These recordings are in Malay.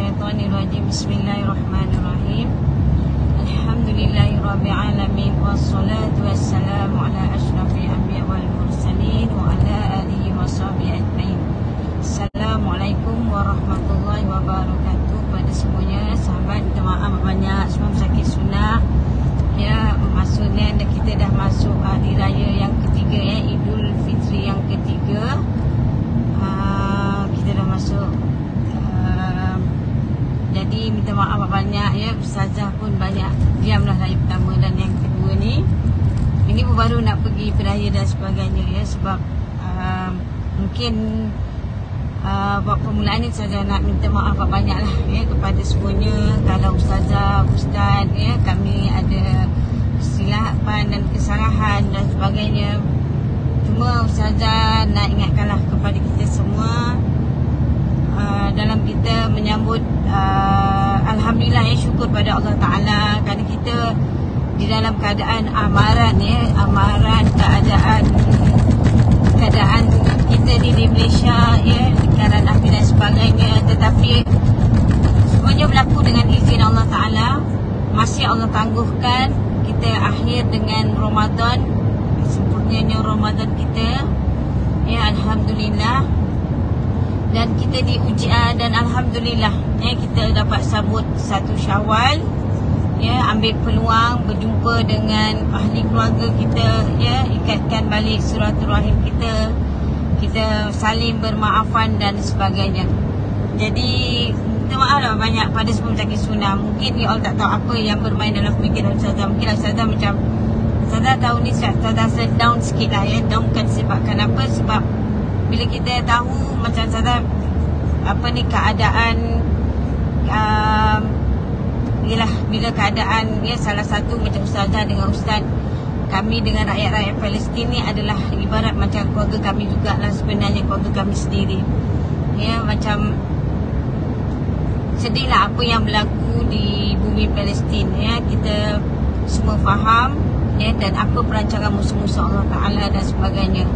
minasyaitonirrajim. Bismillahirrahmanirrahim. Alhamdulillahirabbil alamin wassalatu wassalamu ala asyrafil anbiya wal mursalin wa ala alihi washabihi ajmain. Assalamualaikum warahmatullahi wabarakatuh. Pada semuanya sahabat, minta maaf banyak semua sakit sunnah. Ya, maksudnya kita dah masuk hari raya yang ketiga, ya, Idul Fitri yang ketiga. Kita dah masuk. Jadi minta maaf banyak, ya. Ustazah pun banyak diamlah raya pertama dan yang kedua ni. Ini pun baru nak pergi beraya dan sebagainya, ya. Sebab mungkin buat permulaan ni Ustazah nak minta maaf banyak lah, ya, kepada semuanya. Kalau Ustazah, Ustaz, ya, kami ada kesilapan dan kesalahan dan sebagainya. Cuma Ustazah nak ingatkanlah kepada kita semua, dalam kita menyambut Alhamdulillah, ya, syukur pada Allah Ta'ala kerana kita di dalam keadaan amaran, ya, amaran keadaan kita di Malaysia, ya, lingkaran api dan sebagainya. Tetapi semuanya berlaku dengan izin Allah Ta'ala. Masih Allah tangguhkan kita akhir dengan Ramadan, sempurnanya Ramadan kita, ya, Alhamdulillah. Dan kita diuji dan Alhamdulillah, ya, kita dapat sambut 1 Syawal, ya, ambil peluang berjumpa dengan ahli keluarga kita, ya, ikatkan balik silaturahim kita, kita saling bermaafan dan sebagainya. Jadi minta maaf lah banyak pada semua sakit sunnah. Mungkin you all tak tahu apa yang bermain dalam fikiran Ustazah. Mungkin Ustazah macam Ustazah tahun ni Ustazah down sikit lah, ya. Down kan sebabkan apa? Sebab bila kita tahu macam Ustazah apa ni keadaan, yalah, bila keadaan, ya, salah satu macam Ustazah dengan Ustaz, kami dengan rakyat-rakyat Palestin ni adalah ibarat macam keluarga kami jugalah, sebenarnya keluarga kami sendiri. Ya, macam sedihlah apa yang berlaku di bumi Palestin, ya. Kita semua faham, ya, dan apa perancangan musuh-musuh Allah Ta'ala dan sebagainya.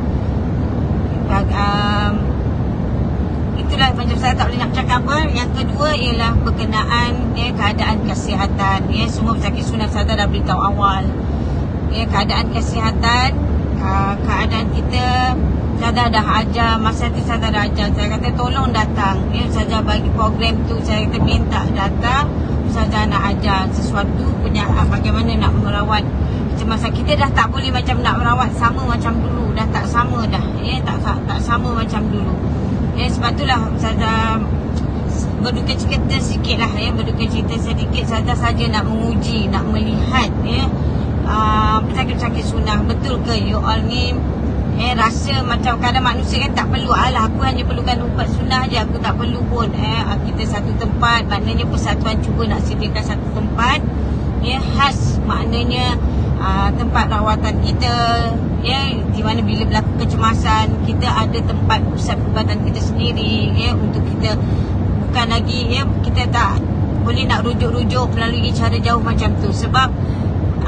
Itulah macam saya tak boleh nak cakap apa. Yang kedua ialah berkenaan, ya, keadaan kesihatan, ya. Semua sakit sunnah saya dah beritahu awal, ya, keadaan kesihatan, keadaan kita. Saya dah ajar masa tu, saya dah ajar, saya kata tolong datang, ya. Saya bagi program tu, saya kata minta datang. Saya nak ajar sesuatu punya, bagaimana nak merawat. Masa kita dah tak boleh macam nak merawat sama macam dulu, dah tak sama dah, ya, tak sama macam dulu, ya. Sebab itulah saya berduka cita sikit lah, ya, berduka cita sedikit. Saya saja nak menguji, nak melihat, ya, pesakit-pesakit sunnah betul ke you all ni, ya. Rasa macam kadang manusia kan tak perlu, alah aku hanya perlukan ubat sunnah je, aku tak perlu pun, kita satu tempat. Maknanya persatuan cuba nak sediakan satu tempat, ya, khas, maknanya tempat rawatan kita, ya, di mana bila berlaku kecemasan kita ada tempat pusat perubatan kita sendiri, ya, untuk kita. Bukan lagi, ya, kita tak boleh nak rujuk-rujuk melalui cara jauh macam tu. Sebab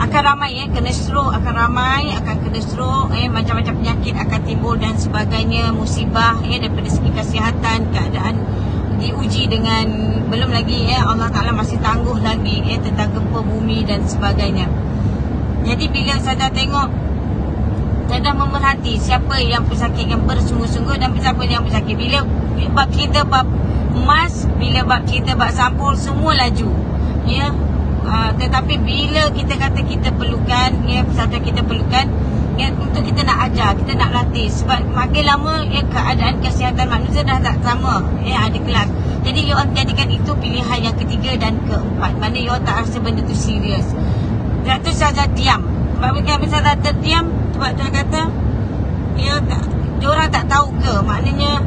akan ramai, ya, kena stroke, akan ramai akan kena stroke, ya, macam-macam penyakit akan timbul dan sebagainya, musibah, ya, daripada segi kesihatan, keadaan diuji dengan, belum lagi, ya, Allah Ta'ala masih tangguh lagi, ya, tentang gempa bumi dan sebagainya. Jadi bila saya tengok, saya dah memerhati siapa yang pesakit yang bersungguh-sungguh dan siapa yang pesakit. Bila bab kita bab emas, bila bab kita bab sampul, semua laju, ya. Tetapi bila kita kata kita perlukan, ya, persatuan kita perlukan, ya, untuk kita nak ajar, kita nak latih. Sebab makin lama, ya, keadaan kesihatan manusia dah tak sama, ya, ada kelas. Jadi you all jadikan itu pilihan yang ketiga dan keempat. Mana you all tak rasa benda tu serius. Sebab tu saya diam. Sebab saya terdiam, sebab saya kata, ya, diorang tak tahu ke, maknanya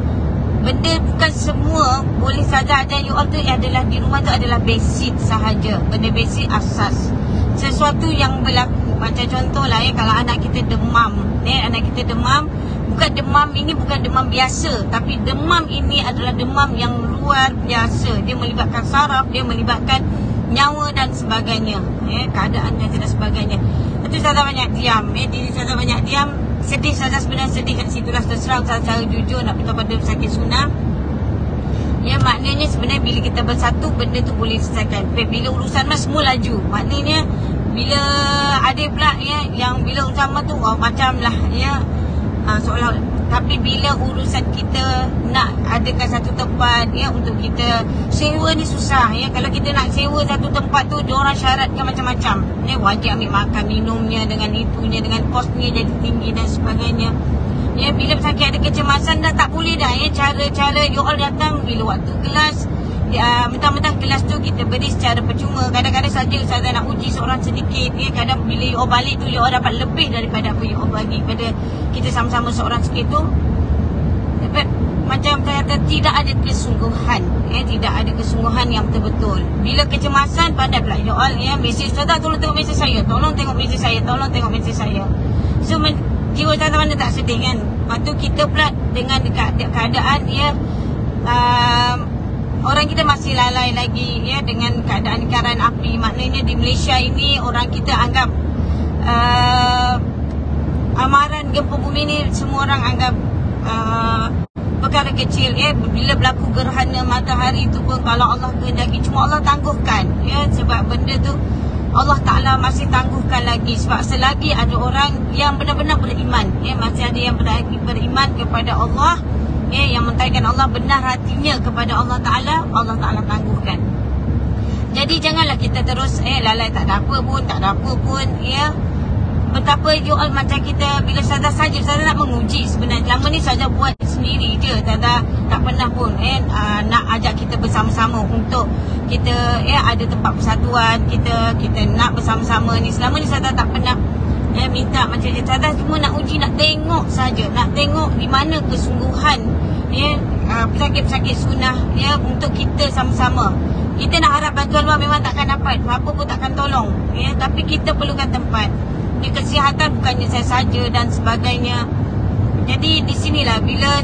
benda bukan semua boleh saja ajar you all tu adalah di rumah tu adalah basic sahaja, benda basic asas. Sesuatu yang berlaku, macam contohlah, ya, kalau anak kita demam, ya, anak kita demam, bukan demam ini bukan demam biasa, tapi demam ini adalah demam yang luar biasa. Dia melibatkan saraf, dia melibatkan nyawa dan sebagainya, ya, keadaan dan sebagainya. Itu saya banyak diam, ya, diri saya banyak diam. Sedih, saya sebenarnya sedih kat situ lah, terserang saya jujur nak beritahu pada sakit sunnah, ya, maknanya maknanya sebenarnya bila kita bersatu, benda tu boleh selesaikan. Bila urusan mas semua laju, maknanya bila ada pula ya yang bila utama tu macam lah ya, seolah. Tapi bila urusan kita nak adakan satu tempat ya untuk kita sewa ni susah ya. Kalau kita nak sewa satu tempat tu, diorang syaratkan macam-macam ya, wajib ambil makan minumnya, dengan itunya, dengan kosnya jadi tinggi dan sebagainya ya. Bila pesakit ada kecemasan dah tak boleh dah ya. Cara-cara you all datang bila waktu kelas mentang-mentang kelas tu kita beri secara percuma. Kadang-kadang saja Ustazah nak uji seorang sedikit ya. Kadang bila you all balik tu, you all dapat lebih daripada apa you all bagi pada kita sama-sama seorang sikit tu. Dapat macam saya kata, tidak ada kesungguhan ya. Tidak ada kesungguhan yang betul-betul. Bila kecemasan, pandai pula you all ya. Mesej Ustazah, tolong tengok mesej saya, tolong tengok mesej saya, tolong tengok mesej saya. So jiwa Ustazah mana tak sedih kan. Lepas tu kita pula dengan keadaan ya, orang kita masih lalai lagi ya dengan keadaan karan api. Maknanya di Malaysia ini orang kita anggap amaran gempa bumi ni semua orang anggap perkara kecil ya. Bila berlaku gerhana matahari tu pun kalau Allah kehendaki, cuma Allah tangguhkan ya. Sebab benda tu Allah Ta'ala masih tangguhkan lagi. Sebab selagi ada orang yang benar-benar beriman ya, masih ada yang beriman kepada Allah ya, yang mentaikan Allah, benar hatinya kepada Allah Ta'ala, Allah Ta'ala tangguhkan. Jadi janganlah kita terus lalai, tak ada apa pun ya. Betapa you all macam kita bila Ustazah saja, Ustazah nak menguji sebenarnya. Lama ni Ustazah buat sendiri je, Ustazah tak pernah pun nak ajak kita bersama-sama untuk kita ada tempat persatuan, kita nak bersama-sama ni. Selama ni Ustazah tak pernah minta macam je. Ustazah cuma nak uji, nak tengok saja, nak tengok di mana kesungguhan pesakit-pesakit sunnah ya, untuk kita sama-sama. Kita nak harap bantuan luar memang takkan dapat, apa pun takkan tolong ya. Tapi kita perlukan tempat ya, kesihatan bukannya saya saja dan sebagainya. Jadi di sinilah bila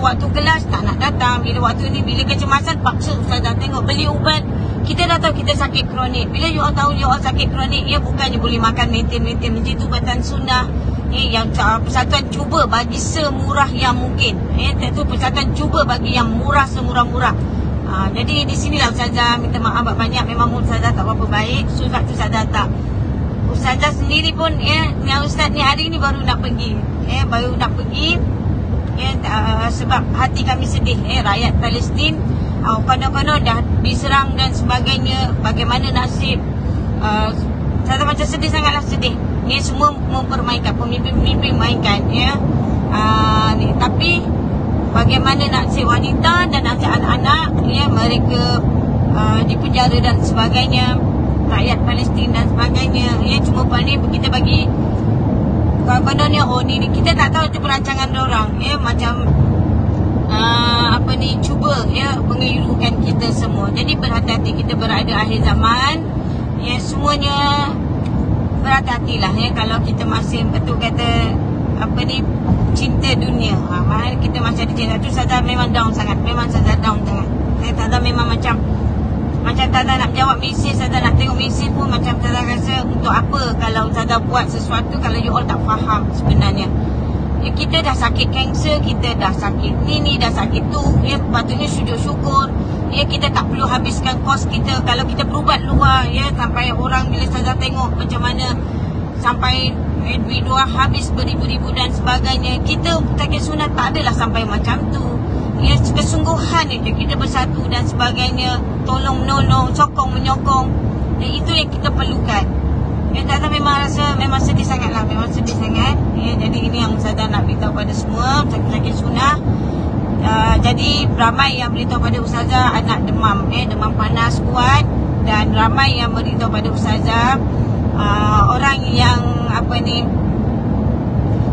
waktu kelas tak nak datang, bila waktu ni bila kecemasan paksa Ustazah tengok beli ubat. Kita dah tahu kita sakit kronik. Bila you all tahu you all sakit kronik ya, bukannya boleh makan maintain macam tu ubatan sunnah ya, yang persatuan cuba bagi semurah yang mungkin ya. Tentu persatuan cuba bagi yang murah semurah-murah. Jadi di sinilah Ustazah minta maaf banyak. Memang Ustazah tak berapa baik. Sebab tu Ustazah tak. Ustazah sendiri pun ya, yang Ustaz ni hari ni baru nak pergi ya, sebab hati kami sedih rakyat Palestin konon-konon dah diserang dan sebagainya. Bagaimana nasib Ustazah macam sedih, sangatlah sedih ya. Semua mempermainkan, pemimpin-pemimpin mainkan ya. Tapi bagaimana nasib wanita dan nasib anak-anak ya, mereka dipenjara dan sebagainya, rakyat Palestin dan sebagainya ya. Cuma ni kita bagi kononnya ni kita tak tahu itu perancangan diorang ya, macam cuba ya mengelirukan kita semua. Jadi berhati-hati, kita berada akhir zaman ya, semuanya berhati-hatilah ya. Kalau kita masih betul kata cinta dunia, kita masih ada cinta tu, Ustazah memang down sangat. Memang Ustazah down sangat. Ustazah memang macam Ustazah nak jawab mesej, Ustazah nak tengok mesej pun macam Ustazah rasa untuk apa kalau Ustazah buat sesuatu kalau you all tak faham sebenarnya ya. Kita dah sakit kanser, kita dah sakit ni dah sakit tu ya. Patutnya sujud syukur ya. Kita tak perlu habiskan kos kita kalau kita berubat luar ya. Sampai orang bila Ustazah tengok macam mana sampai duit luar habis beribu-ribu dan sebagainya. Kita pesakit sunnah tak adalah sampai macam tu ya. Kesungguhan itu kita bersatu dan sebagainya, tolong menolong, sokong menyokong ya, itu yang kita perlukan ya. Ustazah memang rasa memang sedih sangat lah, memang sedih sangat ya. Jadi ini yang Ustazah nak beritahu pada semua pesakit sunnah. Jadi ramai yang beritahu pada Ustazah anak demam demam panas kuat, dan ramai yang beritahu pada Ustazah orang yang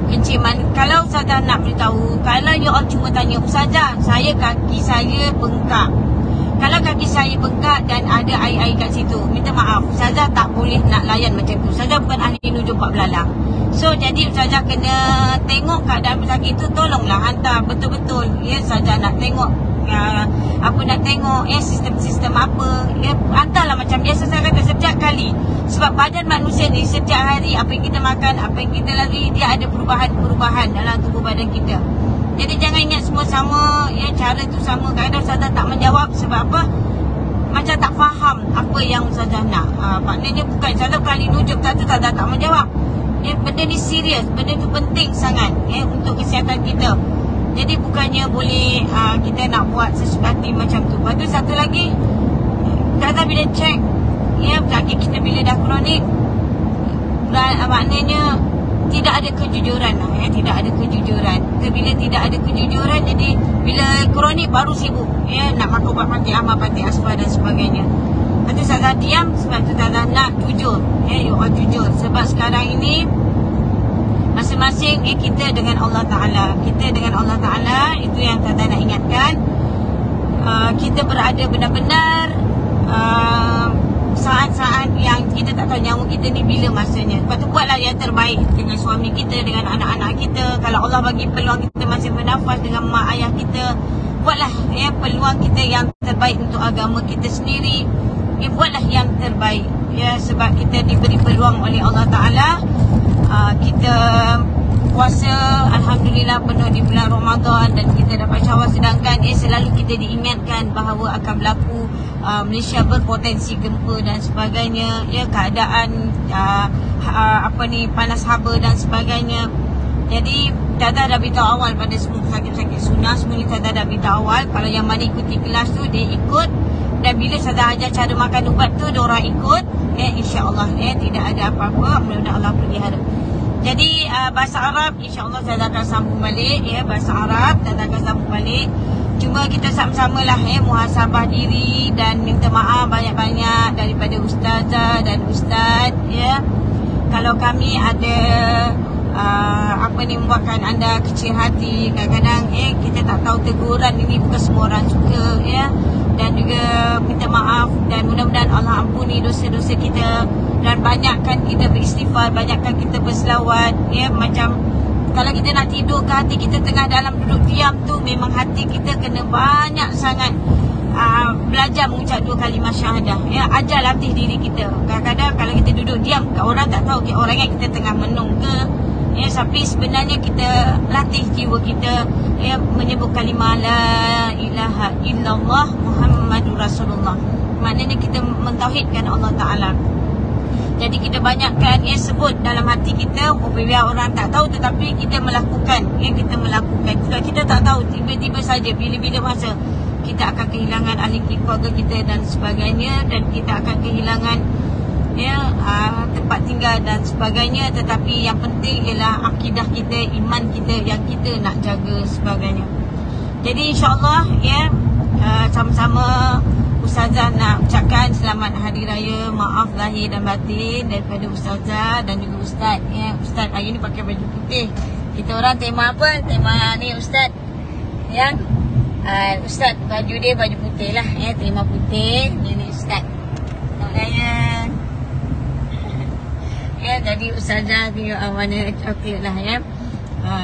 kenciman. Kalau Ustazah nak beritahu, kalau you all cuma tanya Ustazah, kaki saya bengkak. Kalau kaki saya bengkak dan ada air-air kat situ, minta maaf, Ustazah tak boleh nak layan macam tu. Ustazah bukan ahli nujum pak belalang. So jadi Ustazah kena tengok keadaan pesakit tu, tolonglah hantar betul-betul ya. Ustazah nak tengok nak tengok sistem-sistem apa ya, hantarlah macam biasa saya kata setiap kali. Sebab badan manusia ni setiap hari apa yang kita makan, apa yang kita lalui, dia ada perubahan-perubahan dalam tubuh badan kita Jadi jangan ingat semua sama, ya, cara tu sama. Kadang Ustazah tak menjawab sebab apa? Macam tak faham apa yang Ustazah nak. Maknanya bukan Ustazah bukan ahli nujum, Ustazah tak menjawab. Ya, benda ni serius, benda tu penting sangat, ya, untuk kesihatan kita. Jadi bukannya boleh kita nak buat sesuatu macam tu. Lepas tu satu lagi, Ustazah bila cek, ya, sakit kita bila dah kronik, maknanya tidak ada kejujuran, ya, tidak ada kejujuran. Bila tidak ada kejujuran, jadi bila kronik baru sibuk, ya, nak makan ubat panti amal, panti asfa dan sebagainya. Lepas tu Ustazah diam sebab tu Ustazah nak jujur, ya, you all jujur. Sebab sekarang ini masing-masing, kita dengan Allah Ta'ala. Kita dengan Allah Ta'ala, itu yang Ustazah nak ingatkan. Kita berada benar-benar saat-saat yang kita tak tahu nyawa kita ni bila masanya. Lepas tu buatlah yang terbaik dengan suami kita, dengan anak-anak kita. Kalau Allah bagi peluang kita masih bernafas dengan mak ayah kita, buatlah, ya, peluang kita yang terbaik untuk agama kita sendiri. Ya, buatlah yang terbaik, ya, sebab kita diberi peluang oleh Allah Ta'ala. Kita puasa Alhamdulillah penuh di bulan Ramadan dan kita dapat syawal, sedangkan selalu kita diingatkan bahawa akan berlaku Malaysia berpotensi gempa dan sebagainya, ya, keadaan panas haba dan sebagainya. Jadi Ustazah dah beritahu awal pada semua sakit-sakit sunnah, semua ni Ustazah dah beritahu awal. Kalau yang mana ikuti kelas tu, dia ikut. Dan bila Ustazah ajar cara makan ubat tu, diorang ikut, ya, insya-Allah, ya, tidak ada apa-apa. Mudah-mudahan Allah pelihara. Jadi bahasa Arab insya-Allah Ustazah akan sambung balik, ya, bahasa Arab Ustazah akan sambung balik. Cuma kita sama-sama lah, ya, muhasabah diri dan minta maaf banyak-banyak daripada Ustazah dan Ustaz, ya. Kalau kami ada membuatkan anda kecil hati, kadang-kadang kita tak tahu teguran ini bukan semua orang suka, ya. Dan juga minta maaf dan mudah-mudahan Allah ampuni dosa-dosa kita dan banyakkan kita beristighfar, banyakkan kita berselawat, ya. Macam kalau kita nak tidur ke, hati kita tengah dalam duduk diam tu, memang hati kita kena banyak sangat belajar mengucap 2 kalimah syahadah, ya. Ajar latih diri kita. Kadang-kadang kalau kita duduk diam, orang tak tahu orang yang kita tengah menung ke, ya, tapi sebenarnya kita latih jiwa kita, ya, menyebut kalimah la ilaha illallah Muhammadur Rasulullah. Maknanya kita mentauhidkan Allah Ta'ala. Jadi kita banyakkan, ya, sebut dalam hati kita, biar orang tak tahu, tetapi kita melakukan, ya, kita melakukan. Sebab kita tak tahu, tiba-tiba saja bila-bila masa kita akan kehilangan ahli keluarga kita dan sebagainya, dan kita akan kehilangan, ya, tempat tinggal dan sebagainya. Tetapi yang penting ialah akidah kita, iman kita yang kita nak jaga sebagainya. Jadi insya-Allah, ya, sama-sama Ustazah nak ucapkan selamat Hari Raya, maaf lahir dan batin daripada Ustazah dan juga Ustaz, ya. Ustaz hari ni pakai baju putih. Kita orang tema apa? Tema ni Ustaz, yang Ustaz baju dia baju putih lah, ya, tema putih. Ini Ustaz. Namanya, ya, jadi Ustazah juga warna coklat lah, ya.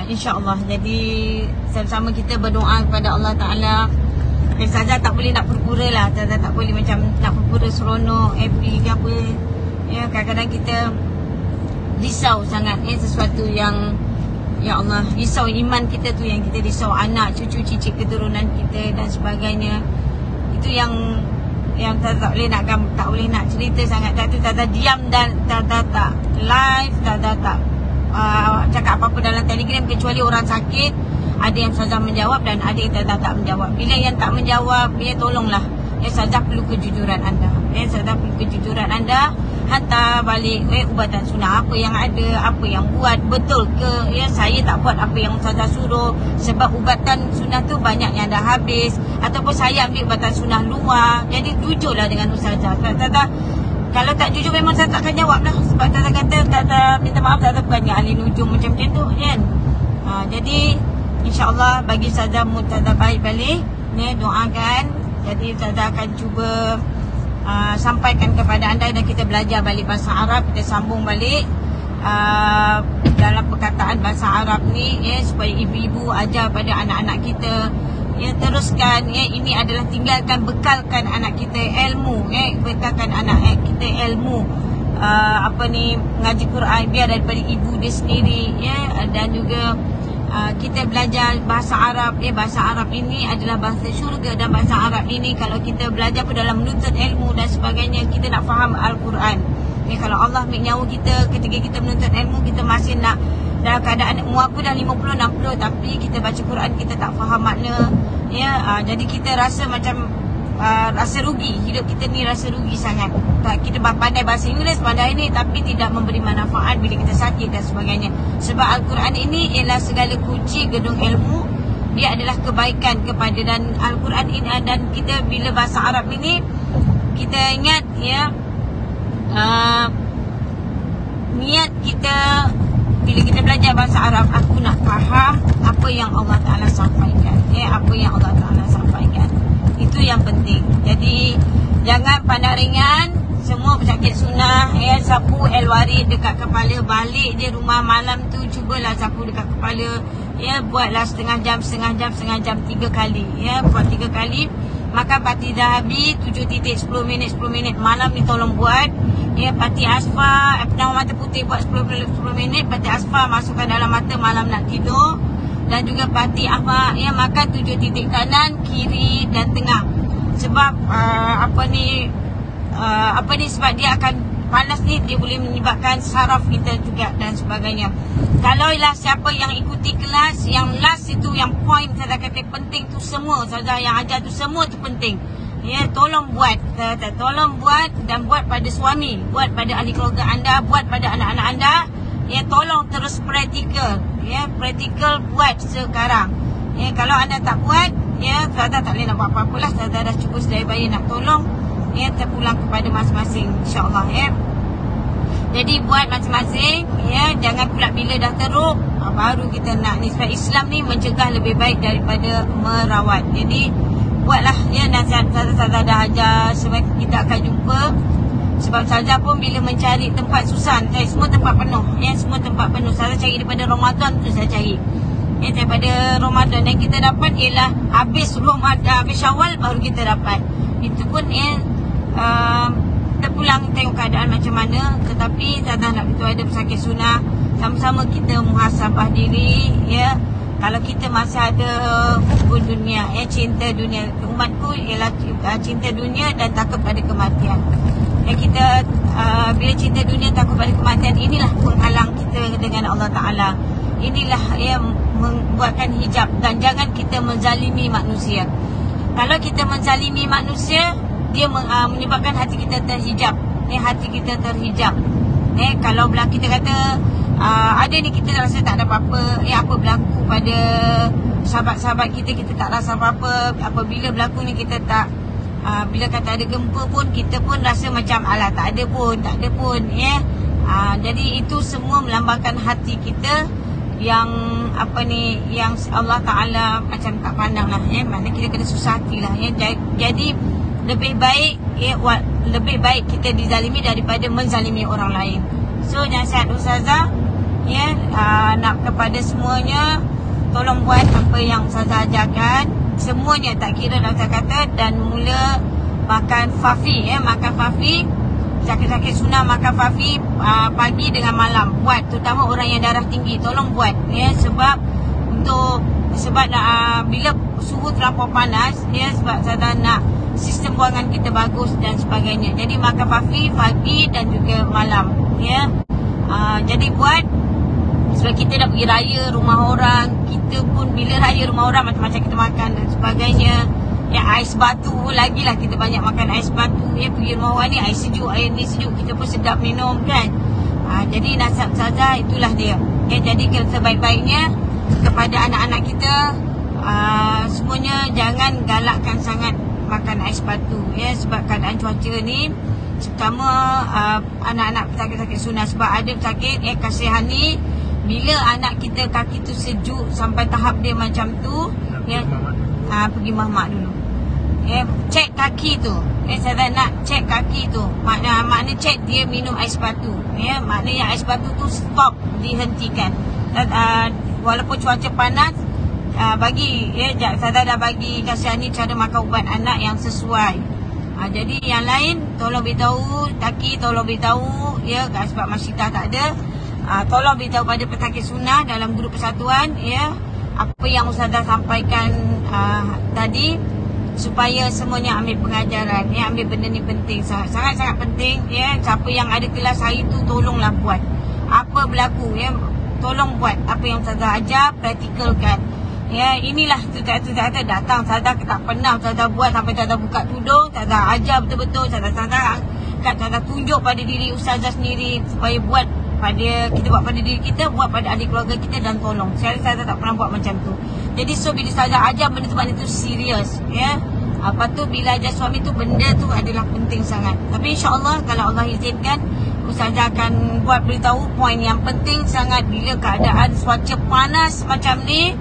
InsyaAllah. Jadi sama-sama kita berdoa kepada Allah Ta'ala. Ustazah tak boleh nak pura-pura lah. Ustazah tak boleh macam nak pura-pura seronok, happy ke apa, ya. Kadang-kadang kita risau sangat, ya, sesuatu yang, ya Allah, risau iman kita tu, yang kita risau anak, cucu, cicit, keturunan kita dan sebagainya. Itu yang tak boleh nak cerita sangat. Tak tu Ustazah diam dan tak live, tak cakap apa-apa dalam Telegram kecuali orang sakit. Ada yang Ustazah menjawab dan ada yang tak menjawab. Bila yang tak menjawab, ya, tolonglah, ya, Ustazah perlu kejujuran anda, ya, Ustazah perlu kejujuran anda. Hantar balik, ubatan sunnah apa yang ada, apa yang buat, betul ke, ya, saya tak buat apa yang Ustazah suruh sebab ubatan sunnah tu banyak yang dah habis, ataupun saya ambil ubatan sunnah luar. Jadi jujurlah dengan Ustazah. Ustazah kalau tak jujur memang saya tak akan jawab lah. Sebab Ustazah kata, Ustazah minta maaf, Ustazah bukannya ahli nujum macam-macam tu, kan. Jadi insya-Allah bagi Ustazah Ustazah baik balik, ya, doakan. Jadi Ustazah akan cuba sampaikan kepada anda dan kita belajar balik bahasa Arab, kita sambung balik dalam perkataan bahasa Arab ni, ya, supaya ibu-ibu ajar pada anak-anak kita, ya, teruskan, ya. Ini adalah tinggalkan, bekalkan anak kita ilmu, ya, bekalkan anak kita ilmu, mengaji Quran biar daripada ibu dia sendiri, ya, dan juga kita belajar bahasa Arab. Bahasa Arab ini adalah bahasa syurga, dan bahasa Arab ini kalau kita belajar pun dalam menuntut ilmu dan sebagainya, kita nak faham Al-Quran. Kalau Allah ambil nyawa kita ketika kita menuntut ilmu, kita masih nak dalam keadaan umur aku dah 50-60, tapi kita baca Quran kita tak faham makna. Jadi kita rasa macam rasa rugi. Hidup kita ni rasa rugi sangat. Kita pandai bahasa Inggeris, pandai ini, tapi tidak memberi manfaat bila kita sakit dan sebagainya. Sebab Al-Quran ini ialah segala kunci gedung ilmu. Dia adalah kebaikan kepada, dan Al-Quran ini, dan kita bila bahasa Arab ini, kita ingat niat kita bila kita belajar bahasa Arab, aku nak faham apa yang Allah Ta'ala sampaikan. Apa yang Allah Ta'ala sampaikan, itu yang penting. Jadi jangan pandang ringan. Semua pesakit sunnah, sapu el-warid dekat kepala. Balik je rumah malam tu, cubalah sapu dekat kepala. Buatlah setengah jam 3 kali. Buat 3 kali. Makan pati zahabi 7.10 minit. Malam ni tolong buat. Pati asfar, penawar mata putih buat 10 minit. Pati asfar masukkan dalam mata malam nak tidur. Dan juga pati ahmad, makan 7 titik kanan, kiri dan tengah. Sebab sebab dia akan panas ni, dia boleh menyebabkan saraf kita juga dan sebagainya. Kalau ialah siapa yang ikuti kelas, yang last itu, yang point saya kata penting tu, semua Ustazah yang ajar tu, semua tu penting. Tolong buat. Tolong buat, dan buat pada suami, buat pada ahli keluarga anda, buat pada anak-anak anda. Tolong terus praktikal. Praktikal buat sekarang. Kalau anda tak buat, Ustazah tak boleh nak buat apa-apa lah. Ustazah dah cuba sedaya bayar nak tolong. Terpulang kepada masing-masing, insyaAllah. Jadi buat masing-masing. Jangan pula bila dah teruk baru kita nak ni. Sebab Islam ni mencegah lebih baik daripada merawat. Jadi buatlah nasihat Ustazah dah ajar. Sebab kita akan jumpa. Sebab Ustazah pun bila mencari tempat susah, semua tempat penuh. Semua tempat penuh. Ustazah cari daripada Ramadan tu saya cari. Daripada Ramadan, dan kita dapat ialah habis Ramadan, habis Syawal baru kita dapat. Itu pun terpulang tengok keadaan macam mana. Tetapi Ustazah nak beritahu ada pesakit sunnah, sama-sama kita muhasabah diri. Kalau kita masih ada hubun dunia, cinta dunia. Umatku ialah cinta dunia dan takut pada kematian. Kita bila cinta dunia, takut pada kematian, inilah penghalang kita dengan Allah Ta'ala. Inilah yang membuatkan hijab. Dan jangan kita menzalimi manusia. Kalau kita menzalimi manusia, dia menyebabkan hati kita terhijab. Hati kita terhijab. Kalau kita kata ada ni, kita rasa tak ada apa-apa. Apa berlaku pada sahabat-sahabat kita, kita tak rasa apa-apa. Apabila berlaku ni, kita tak bila kata ada gempa pun, kita pun rasa macam alah tak ada pun. Jadi itu semua melambangkan hati kita yang yang Allah Ta'ala macam tak pandang lah. Maknanya kita kena susah hati lah. Jadi lebih baik kita dizalimi daripada menzalimi orang lain. So nasihat Ustazah nak kepada semuanya, tolong buat apa yang Ustazah ajarkan. Semuanya tak kira dah saya kata. Dan mula makan fafi. Makan fafi. Sakit-sakit sunnah makan fafi pagi dengan malam. Buat, terutama orang yang darah tinggi, tolong buat. Sebab bila suhu terlampau panas, sebab saya nak sistem buangan kita bagus dan sebagainya. Jadi makan fafi pagi dan juga malam. Jadi buat. Sebab kita dah pergi raya rumah orang, kita pun bila raya rumah orang macam-macam kita makan dan sebagainya. Ais batu lagi lah, kita banyak makan ais batu. Pergi rumah orang ni, air sejuk, air ni sejuk, kita pun sedap minum kan. Jadi nasihat Ustazah itulah dia. Jadi sebaik-baiknya kepada anak-anak kita, semuanya jangan galakkan sangat makan ais batu. Sebab keadaan cuaca ni, terutama anak-anak pesakit-pesakit sunnah. Sebab ada pesakit kasihani, bila anak kita kaki tu sejuk sampai tahap dia macam tu, pergi mamak dulu. Cek kaki tu. Saya nak cek kaki tu. Makna cek dia minum ais batu. Maknanya ais batu tu stop, dihentikan. Walaupun cuaca panas, saya dah bagi kasihani cara makan ubat anak yang sesuai. Jadi yang lain tolong beritahu, kaki tolong beritahu sebab Masyidah tak ada. tolong beritahu pada pesakit sunnah dalam grup persatuan ya, apa yang Ustazah sampaikan tadi, supaya semuanya ambil pengajaran ya, ambil benda ni penting, sangat-sangat penting ya. Siapa yang ada kelas hari tu tolonglah buat apa berlaku ya, tolong buat apa yang Ustazah ajar, praktikalkan ya. Inilah Ustazah datang, Ustazah tak pernah Ustazah buat sampai Ustazah buka tudung, Ustazah ajar betul-betul, Ustazah tunjuk pada diri Ustazah sendiri supaya buat pada kita, buat pada diri kita, buat pada ahli keluarga kita, dan tolong. Saya tak pernah buat macam tu. Jadi so bila Ustazah ajar benda tu serius ya. Lepas tu bila ajar suami tu, benda tu adalah penting sangat. Tapi insya-Allah kalau Allah izinkan, Ustazah akan buat beritahu poin yang penting sangat bila keadaan cuaca panas macam ni.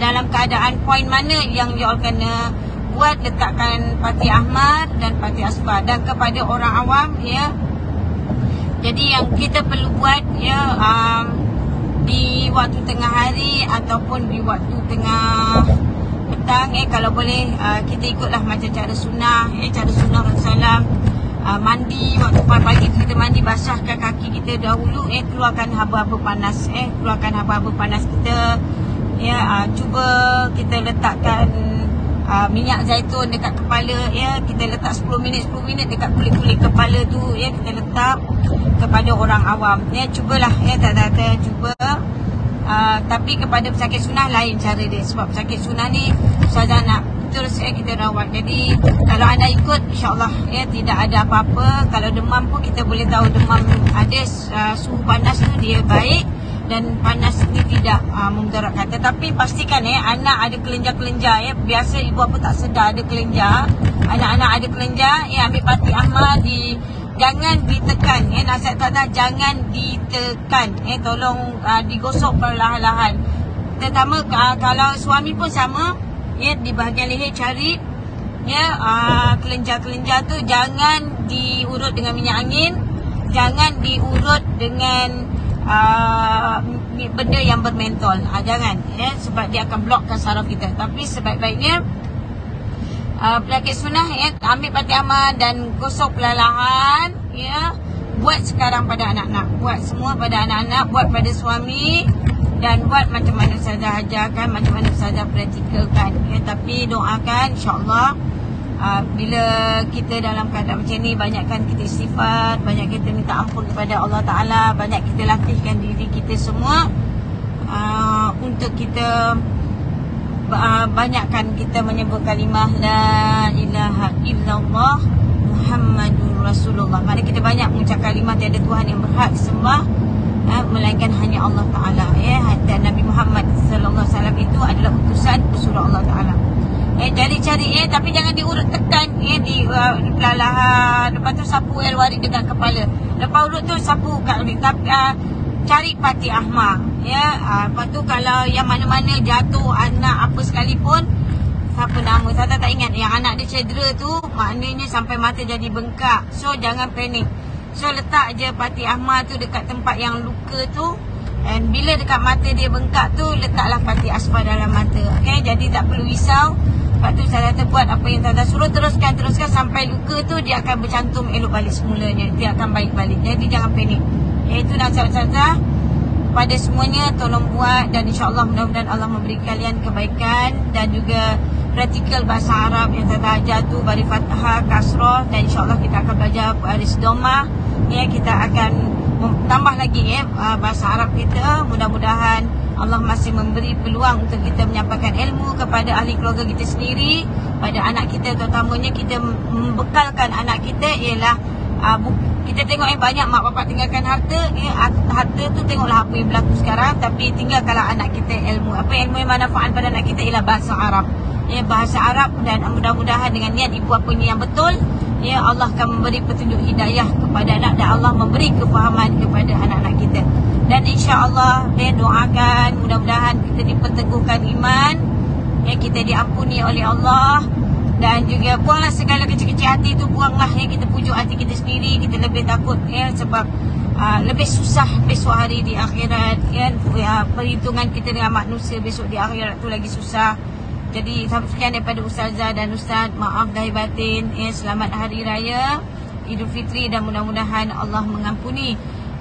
Dalam keadaan poin mana yang you all kena buat, letakkan Pati Ahmad dan Pati Asfar. Dan kepada orang awam ya, jadi yang kita perlu buat ya, di waktu tengah hari ataupun di waktu tengah petang kalau boleh kita ikutlah macam cara sunnah cara sunnah Rasulullah. Mandi waktu pagi kita mandi, basahkan kaki kita dahulu keluarkan haba-haba panas keluarkan haba-haba panas kita ya. Cuba kita letakkan minyak zaitun dekat kepala ya, kita letak 10 minit dekat kulit-kulit kepala tu ya, kita letak kepada orang awam ya. Cubalah ya, tak cuba. Tapi kepada pesakit sunnah lain cara dia, sebab pesakit sunnah ni Ustazah nak terus kita rawat. Jadi kalau anda ikut, insya-Allah ya tidak ada apa-apa. Kalau demam pun kita boleh tahu demam ada suhu panas tu dia baik dan panas ni tidak memudaratkan. Tetapi pastikan anak ada kelenjar-kelenjar ya. Biasa ibu apa tak sedar ada kelenjar. Anak-anak ada kelenjar ambil Pati Ahmad, jangan ditekan nasihat Ustazah, jangan ditekan tolong digosok perlahan-lahan. Terutama kalau suami pun sama ya, di bahagian leher cari kelenjar-kelenjar tu jangan diurut dengan minyak angin, jangan diurut dengan benda yang bermentol, jangan sebab dia akan blokkan saraf kita. Tapi sebaik-baiknya pelakit sunnah ambil Pati Ahmad dan gosok perlahan ya. Buat sekarang pada anak-anak, buat semua pada anak-anak, buat pada suami, dan buat macam mana Ustazah ajarkan, macam mana Ustazah praktikalkan ya. Tapi doakan insya-Allah bila kita dalam keadaan macam ni, banyakkan kita istighfar, banyak kita minta ampun kepada Allah Ta'ala, banyak kita latihkan diri kita semua untuk kita banyakkan kita menyebut kalimah La ilaha illallah Muhammadur Rasulullah. Maksudnya kita banyak mengucap kalimah tiada Tuhan yang berhak disembah melainkan hanya Allah Ta'ala ya. Dan Nabi Muhammad sallallahu alaihi wasallam itu adalah utusan pesuruh Allah Ta'ala. Cari-cari tapi jangan diurut tekan di perlahan. Lepas tu sapu warid dekat kepala. Lepas urut tu sapu kat ni. Tapi cari Pati Ahmad ya. Lepas tu kalau yang mana-mana jatuh anak apa sekalipun, siapa nama saya tak ingat, yang anak dia cedera tu, maknanya sampai mata jadi bengkak. So jangan panik. So letak je Pati Ahmad tu dekat tempat yang luka tu, dan bila dekat mata dia bengkak tu, letaklah Pati Asfar dalam mata. Okay, jadi tak perlu risau. Lepas tu saya kata buat apa yang Ustazah suruh, teruskan sampai luka tu dia akan bercantum elok balik semulanya, dia akan baik balik. Jadi jangan panik. Itu nasihat Ustazah pada semuanya, tolong buat, dan insya-Allah mudah-mudahan Allah memberi kalian kebaikan dan juga praktikal bahasa Arab yang Ustazah ajar tu, bari fathah, kasrah, dan insya-Allah kita akan belajar baris domah ya. Kita akan tambah lagi bahasa Arab kita. Mudah-mudahan Allah masih memberi peluang untuk kita menyampaikan ilmu kepada ahli keluarga kita sendiri, pada anak kita terutamanya. Kita membekalkan anak kita ialah kita tengok banyak mak bapak tinggalkan harta harta tu, tengoklah apa yang berlaku sekarang. Tapi tinggalkanlah anak kita ilmu. Apa ilmu yang manfaat pada anak kita ialah bahasa Arab ya, bahasa Arab. Dan mudah-mudahan dengan niat ibu bapanya yang betul ya, Allah akan memberi petunjuk hidayah kepada anak, dan Allah memberi kefahaman kepada anak-anak kita. Dan insya-Allah doakan mudah-mudahan kita diperteguhkan iman ya, kita diampuni oleh Allah. Dan juga buanglah segala kecil-kecil hati tu, buanglah kita pujuk hati kita sendiri. Kita lebih takut ya, sebab lebih susah besok hari di akhirat ya. Perhitungan kita dengan manusia besok di akhirat tu lagi susah. Jadi sekian daripada Ustazah dan Ustaz. Maaf lahir batin ya. Selamat Hari Raya Idul Fitri, dan mudah-mudahan Allah mengampuni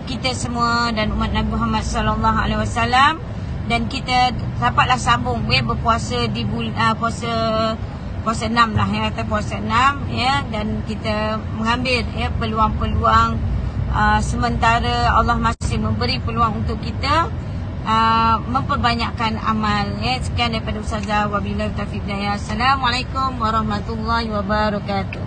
kita semua dan umat Nabi Muhammad sallallahu alaihi wasallam, dan kita dapatlah sambung berpuasa di puasa 6 lah ya, kata puasa 6 ya, dan kita mengambil ya peluang-peluang sementara Allah masih memberi peluang untuk kita memperbanyakkan amal ya. Sekian daripada Ustazah, wabillahi taufiq hidayah. Assalamualaikum warahmatullahi wabarakatuh.